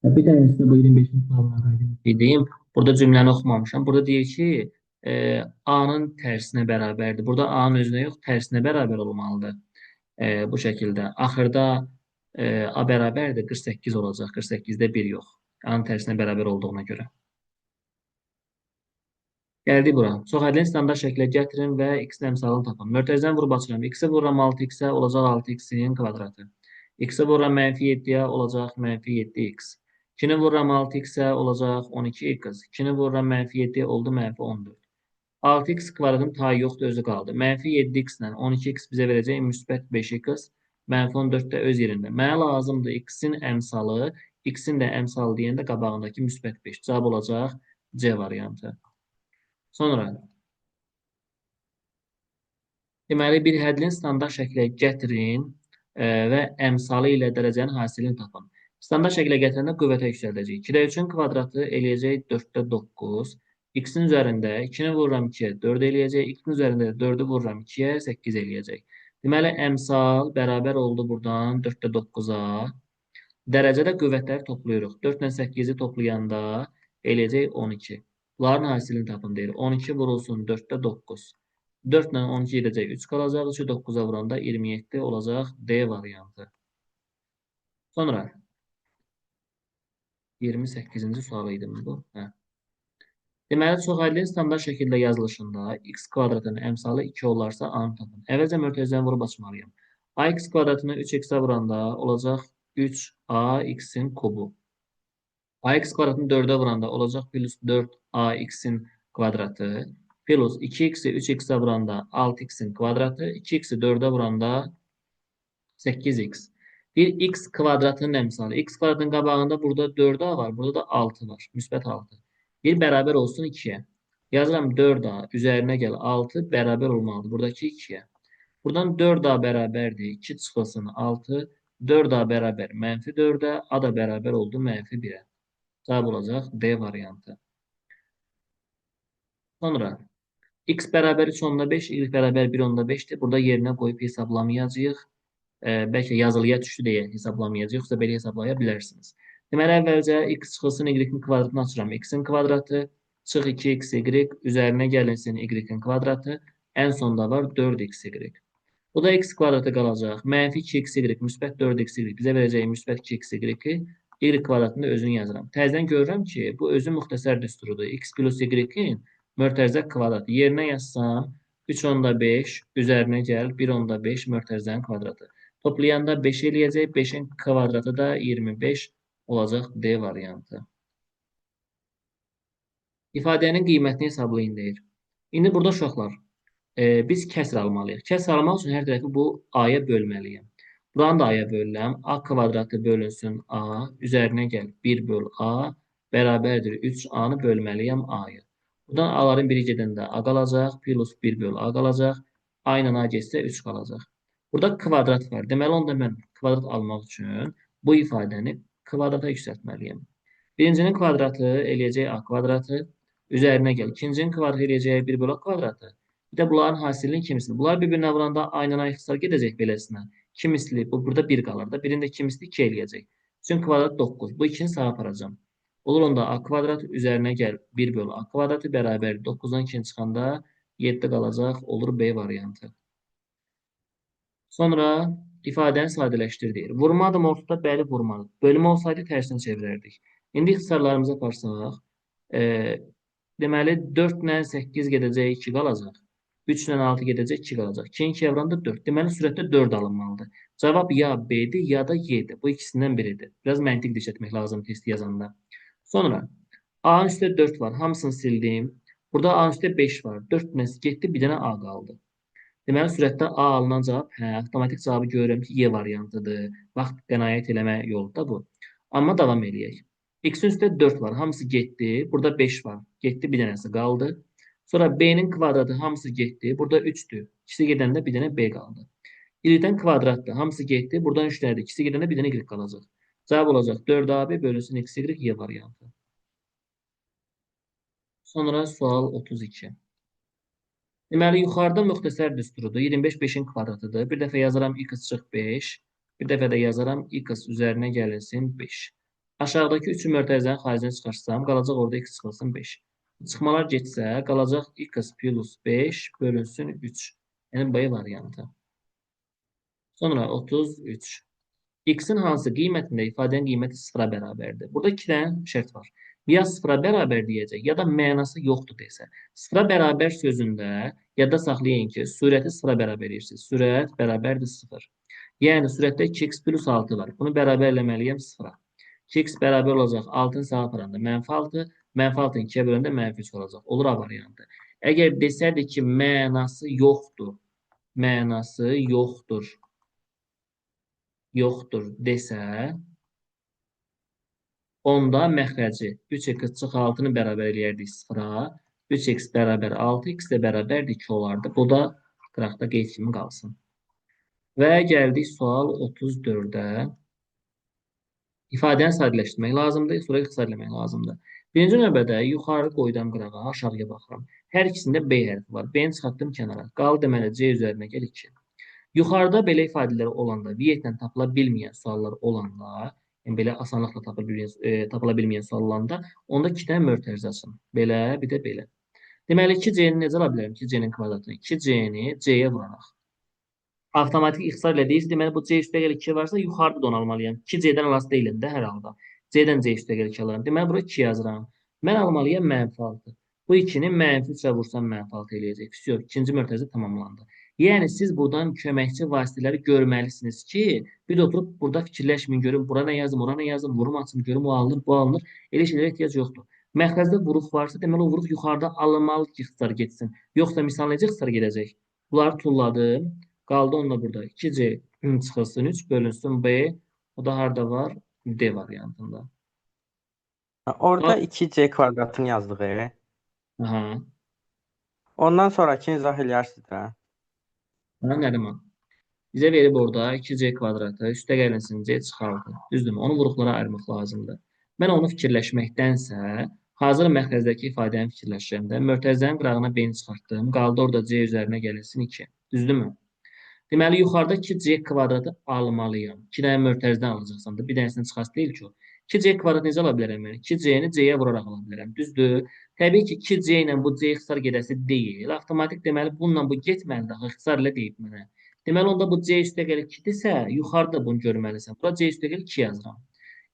Bir tanesi bu 25. suallardan diyeyim. Burada cümləni oxumamışam. Burada deyir ki, A-nın tərsinə bərabərdir. Burada A-nın özünə yox, tərsinə bərabər olmalıdır. Bu şəkildə. Axırda A bərabərdir, 48 olacaq. 48-də 1 yox. A-nın tərsinə bərabər olduğuna görə. Gəldik bura. Çox ədlin standart şəklə gətirin və x-in əmsalını tapın. Mötərizəni vurub açıram. X-ə vururam 6x-ə olacaq 6x-in kvadratı. X-ə vururam mənfi 7-yə olacaq mənfi 7x. 2-ni vururam 6x-ə olacaq 12x. 2-ni vururam mənfi 7-yə oldu mənfi 14. 6x kvadratın tayı yoxdur, özü qaldı. Mənfi 7x ilə 12x bizə verəcək müsbət 5x. Mənfi 14 də öz yerində. Mənə lazımdır x-in əmsalı. X-in də əmsalı deyəndə qabağındakı müsbət 5. Cavab olacaq C variantı. Sonra deməli, bir hədlin standart şəklə gətirin və əmsalı ilə dərəcənin hasilini tapın. Standart şəklə gətirəndə qüvvətə yüksəldəcək. 2-də 3-ün kvadratı eləyəcək 4-də 9. X-in üzərində 2-ni vururam 2-yə 4 eləyəcək. X-in üzərində 4-ü vururam 2-yə 8 eləyəcək. Deməli, əmsal bərabər oldu buradan 4-də 9-a. Dərəcədə qüvvətləri toplayırıq. 4 ilə 8-i toplayanda eləyəcək 12. Bunların hasilini tapın deyir. 12 vurulsun 4-də 9. 4 ilə 12 edəcək 3 qalacaq. 3-ü 9-a vuranda 27 olacaq D variantı. Sonra 28-ci sual idi bu. Hə. Deməli, çoxaydın standart şəkildə yazılışında x kvadratının əmsalı 2 olarsa A-nı tapın. Əvvəlcə mötərizəni vurub açmalıyım. AX kvadratını 3x-ə vuranda olacaq 3AX-in kubu. AX kvadratını 4-ə vuranda olacaq plus 4AX-in kvadratı. Plus 2x'i 3x'ə vuranda 6x'in kvadratı. 2x'i 4'ə vuranda 8x. Bir x kvadratının əmsalı. X kvadratının qabağında burada 4a var. Burada da 6 var. Müsbət 6. Bir bərabər olsun 2'yə. Yazıram 4a üzərinə gəl 6 bərabər olmalıdır. Buradakı 2'yə. Buradan 4a bərabərdir. 2 çıxılsın 6. 4a bərabər mənfi 4'ə. A da bərabər oldu mənfi 1'ə. Cavab olacaq D variantı. Sonra x bərabər 3/5, y bərabər 1/5'dir. Burada yerinə qoyub hesablamayacağıq. Bəlkə yazılıya düşdü deyə hesablamayacağıq. Yoxsa belə hesablaya bilərsiniz. Deməli, əvvəlcə x çıxılsın y-in kvadratını açıram. X-in kvadratı çıx 2xy üzərinə gəlinsin y-in kvadratı. Ən sonda var 4xy. Bu da x kvadratı qalacaq. Mənfi 2xy müsbət 4xy bizə verəcəyi müsbət 2xy y kvadratında özünü yazıram. Təzədən görürəm ki, bu özü müxtəsər düsturudur. X plus y-in mötərizə kvadratı. Yerinə yazsam 3/5 üzərinə gəl 1/5 mötərizənin kvadratı. Toplayanda 5 eləyəcək. 5'in kvadratı da 25 olacaq D variantı. İfadənin qiymətini hesablayın deyir. İndi burada uşaqlar, biz kəsr almalıyıq. Kəsr almaq üçün hər tərəfi bu A-ya bölməliyəm. Buranı da A-ya bölürəm. A kvadratı bölünsün A. Üzərinə gəl 1 böl A. Bərabərdir 3A-nı bölməliyəm A-ya. Buradan A-ların biri gedəndə A qalacaq. Plus 1 böl A qalacaq. A ilə A getsə 3 qalacaq. Burada kvadrat var. Deməli, onda mən kvadrat almaq üçün bu ifadəni kvadrata yüksəltməliyəm. Birincinin kvadratı eləyəcək A kvadratı. Üzərinə gəl. İkincinin kvadratı eləyəcək 1 böl A kvadratı. Bir də bunların hasilinin kimisini. Bunlar bir-birinə vuranda A ilə A ixtisar gedəcək beləsinə. Kimisli, bu burada 1 qalır da. Birində kimisli 2 eləyəcək. Üçün kvadrat 9. Bu ikini sağa aparacam. Olur onda A kvadrat üzərinə gəl 1 böl A kvadratı bərabər 9-dan 2-ni çıxanda 7 qalacaq. Olur B variantı. Sonra ifadəni sadələşdir deyir. Vurmadım ortada, bəli vurmadım. Bölümü olsaydı tərsini çevirərdik. İndi ixtisarlarımıza baxsaq, deməli 4 ilə 8 gedəcək 2 qalacaq. 3 ilə 6 gedəcək 2 qalacaq. 2-nin 2 yavranda 4. Deməli sürətdə 4 alınmalıdır. Cavab ya B-dir, ya da Y-dir. Bu ikisindən biridir. Biraz məntiq işlətmək lazım testi yazanda. Sonra A-nın üstə 4 var. Hamısını sildim. Burada A-nın üstə 5 var. 4 ilə getdi, bir dənə A qaldı. Deməli, sürətdə A alınan cavab, avtomatik cavabı görürəm ki, Y variantıdır. Vaxt qənaət eləmə yolu da bu. Amma davam eləyək. X-in üstə 4 var, hamısı getdi. Burada 5 var, getdi, bir dənəsi qaldı. Sonra B-nin kvadratı, hamısı getdi. Burada 3'dür. İkisi gedəndə bir dənə B qaldı. Y-dən kvadratdır, hamısı getdi. Buradan 3 dənədir. İkisi gedəndə bir dənə Y qalacaq. Cavab olacaq 4AB bölünsün X, Y, Y variantı. Sonra sual 32. Deməli, yuxarıda müxtəsər düsturudur. 25 5'in kvadratıdır. Bir dəfə yazaram x çıx 5. Bir dəfə də yazaram x üzərinə gəlinsin 5. Aşağıdakı 3 mötərizənin xaricinə çıxarsam, qalacaq orada x çıxılsın 5. Çıxmalar getsə, qalacaq x plus 5 bölünsün 3. Yəni B variantı. Sonra 33. X-in hansı qiymətində ifadənin qiyməti sıfıra bərabərdir? Burada iki dənə şərt var. Ya sıfıra bərabər deyəcək, ya da mənası yoxdur desə. Sıfıra bərabər sözündə yadda saxlayın ki, sürəti sıfıra bərabər edirsiniz. Sürət bərabərdir sıfır. Yəni sürətdə 2x plus 6 var. Bunu bərabər eləməliyəm sıfıra. 2x bərabər olacaq 6-nı sağa aparanda mənfi 6, mənfi 6-nı 2-yə böləndə mənfi 3 olacaq. Olur A variantı. Əgər desədi ki, mənası yoxdur desə, onda məxrəci 3x çıx 6-nı bərabər eləyərdik sıfıra. 3x bərabər 6, x də bərabərdir 2 olardı. Bu da qıraqda qeyd kimi qalsın. Və gəldik sual 34-ə. İfadəni sadələşdirmək lazımdır, sonra ixtisar eləmək lazımdır. Birinci növbədə yuxarı qoydum qırağa, aşağıya baxıram. Hər ikisində B hərfi var. B-ni çıxartdım kənara. Qal deməli C üzərinə gəl 2. Yuxarıda belə ifadələr olanda, viyyətlə tapıla bilməyən suallar olanda, yəni belə asanlıqla tapıla bilməyən sual olanda, onda 2 dənə mötərizə açın. Belə, bir də belə. Deməli, 2C-ni necə ala bilərəm? 2C-nin kvadratını. 2C-ni C-yə vuraraq. Avtomatik ixtisar elədiyiz. Deməli, bu C üstəgəl 2 varsa, yuxarıda da onu almalıyam. 2C-dən alası deyiləm də hər halda. C-dən C üstəgəl 2 alıram. Deməli, bura 2 yazıram. Mən almalıyam mənfi 6. Bu 2-ni mənfi 3-ə vursam mənfi 6 eləyəcək. Yox, ikinci mötərizə tamamlandı. Yəni, siz buradan köməkçi vasitələri görməlisiniz ki, bir də oturub burada fikirləşməyin, görün, bura nə yazım, ora nə yazım, vurum açım, görüm, o alınır, bu alınır. Elə şeylərə ehtiyac yoxdur. Məxrəcdə vuruq varsa, deməli, o vuruq yuxarıda alınmalı ki, ixtisar getsin. Yoxsa, misal necə ixtisar gedəcək? Bunları tulladım. Qaldı onda burada 2C çıxılsın 3 bölünsün B. O da harada var? D variantında. Orada 2C kvadratını yazdıq. Aha. Ondan sonrakini izah eləyərsiniz də. Ha, Nəriman. Bizə verib orada 2C kvadratı, üstə gəlinsin C çıxardı. Düzdürmü? Onu vuruqlara ayırmaq lazımdır. Mən onu fikirləşməkdənsə, hazır məxrəzdəki ifadəni fikirləşirəm də, mötərizənin qırağına B-ni çıxartdım. Qaldı orada C üzərinə gəlinsin 2. Düzdürmü? Deməli, yuxarıda 2C kvadratı almalıyam. 2 dənə mötərizədən alacaqsam da, bir dənəsini çıxas deyil ki o. 2C kvadratı necə ala bilərəm? Yəni 2C-ni C-yə vuraraq ala bilərəm. Düzdür? Təbii ki, 2C ilə bu C ixtisar gedəsi deyil. Avtomatik deməli, bununla bu getməlidir. Axı ixtisar ilə deyib mənə. Deməli, onda bu C üstəgəl 2-dirsə, yuxarıda bunu görməlisən. Bura C üstəgəl 2 yazıram.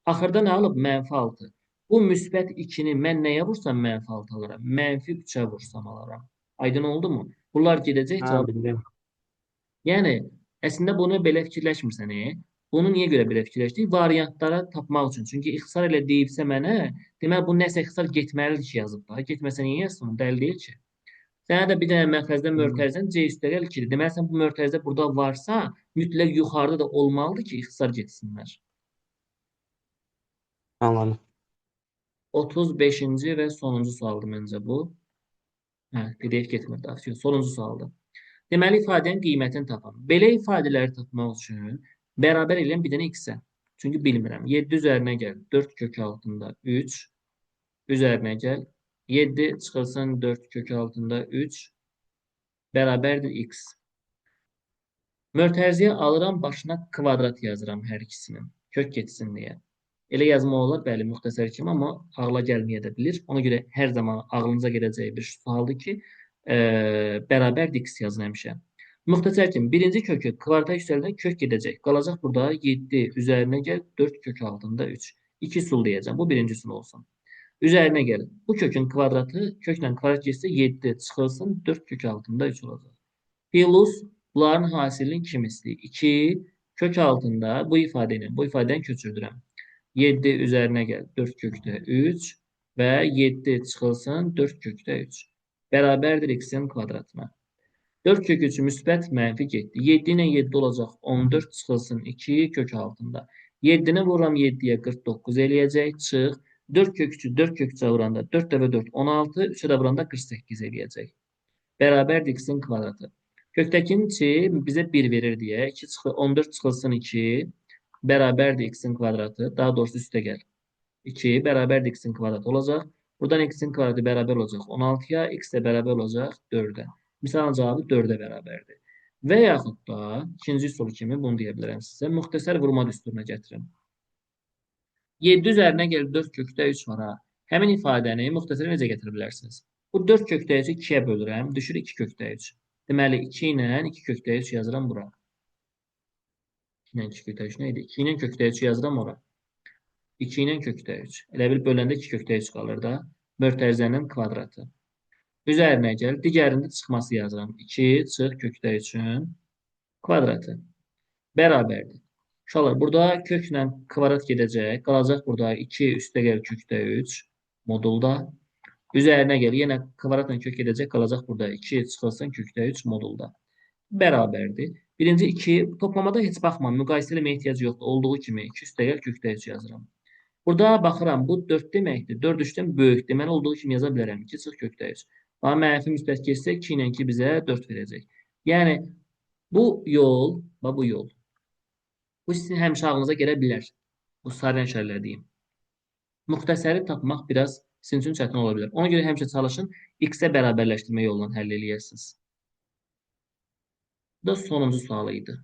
Axırda nə alıb? Mənfi 6. Bu müsbət 2-ni mən nəyə vursam mənfi 6 alaram? Mənfi 3-ə vursam alaram. Aydın oldu mu? Bunlar gedəcək, Hə, cavab. bildim. Yəni, əslində bunu belə fikirləşmirsən. Bunu niyə görə belə fikirləşdik? Variantlara tapmaq üçün. Çünki ixtisar elə deyibsə mənə, deməli bu nəsə ixtisar getməlidir ki, yazıb da. Getməsə niyə yazsın? Dəli deyil ki. Sənə də bir dənə məxrəzdə mötərizən C üstəgəl 2-dir. Deməli sən bu mötərizə burada varsa, mütləq yuxarıda da olmalıdır ki, ixtisar getsinlər. Anladım. 35-ci və sonuncu sualdır məncə bu. Hə, PDF getmir daha. Sonuncu sualdır. Deməli, ifadənin qiymətini tapın. Belə ifadələri tapmaq üçün bərabər eləyən bir dənə x-ə. Çünki bilmirəm. 7 üzərinə gəl. 4 kök altında 3 üzərinə gəl. 7 çıxılsın 4 kök altında 3 bərabərdir x. Mötərizəyə alıram, başına kvadrat yazıram hər ikisinin. Kök getsin deyə. Elə yazmaq olar, bəli, müxtəsər kimi, amma ağla gəlməyə də bilir. Ona görə hər zaman ağlınıza gedəcəyi bir sualdır ki, bərabər x yazın həmişə. Müxtəsər kimi birinci kökü kvadrata yüksəldən kök gedəcək. Qalacaq burada 7 üzərinə gəl 4 kök altında 3. 2 sul deyəcəm. Bu birinci sul olsun. Üzərinə gəl. Bu kökün kvadratı köklə kvadrat getsə 7 çıxılsın 4 kök altında 3 olacaq. Plus bunların hasilini kim istəyir? 2 kök altında bu ifadəni köçürdürəm. 7 üzərinə gəl 4 kökdə 3 və 7 çıxılsın 4 kökdə 3. Bərabərdir x-in kvadratına. 4 kök 3 müsbət mənfi getdi. 7 ilə 7 olacaq 14 çıxılsın 2 kök altında. 7-ni vururam 7-yə 49 eləyəcək. Çıx. 4 kök 3-ü 4 kök 3-ə vuranda 4 dəfə 4 16, 3-ə də vuranda 48 eləyəcək. Bərabərdir x-in kvadratı. Kökdəkinin içi bizə 1 verir deyə 14 çıxılsın 2 bərabərdir x-in kvadratı. Daha doğrusu üstə gəl. 2 bərabərdir x-in kvadratı olacaq. Buradan x-in kvadratı bərabər olacaq 16-ya, x də bərabər olacaq 4-ə. Misalın cavabı 4-ə bərabərdir. Və yaxud da ikinci soru kimi bunu deyə bilərəm sizə. Müxtəsər vurma düsturuna gətirin. 7 üzərinə gəlib 4 kökdə 3 var ha. Həmin ifadəni müxtəsərə necə gətirə bilərsiniz? Bu 4 kökdə 3-ü 2-yə bölürəm, düşür 2 kökdə 3. Deməli 2 ilə 2 kökdə 3 yazıram bura. 2 ilə 2 kökdə 3 nə idi? 2 ilə kökdə 3 yazıram ora. 2 ilə kökdə 3. Elə bil böləndə 2 kökdə 3 qalır da. Mötərizənin kvadratı. Üzərinə gəl, digərində çıxması yazıram. 2 çıx kökdə 3-ün kvadratı. Bərabərdir. Uşaqlar, burada köklə kvadrat gedəcək. Qalacaq burada 2 üstə gəl kökdə 3 modulda. Üzərinə gəl, yenə kvadratla kök gedəcək. Qalacaq burada 2 çıxılsın kökdə 3 modulda. Bərabərdir. Birinci 2, toplamada heç baxma, müqayisə eləməyə ehtiyac yoxdur. Olduğu kimi 2 üstə gəl kökdə 3 yazıram. Burada baxıram, bu 4 deməkdir. 4 3-dən böyük. Deməli, olduğu kimi yaza bilərəm. 2 çıx kökdə 3. Amma mənfi müsbət keçsə 2 ilə 2 bizə 4 verəcək. Yəni, bu yol, bu yol. Bu sizin həmişə ağlınıza gələ bilər. Bu sarı rənglərlədiyim. Müxtəsəri tapmaq biraz sizin üçün çətin ola bilər. Ona görə həmişə çalışın x-ə bərabərləşdirmə yolundan həll eləyəsiniz. Bu da sonuncu sualı idi.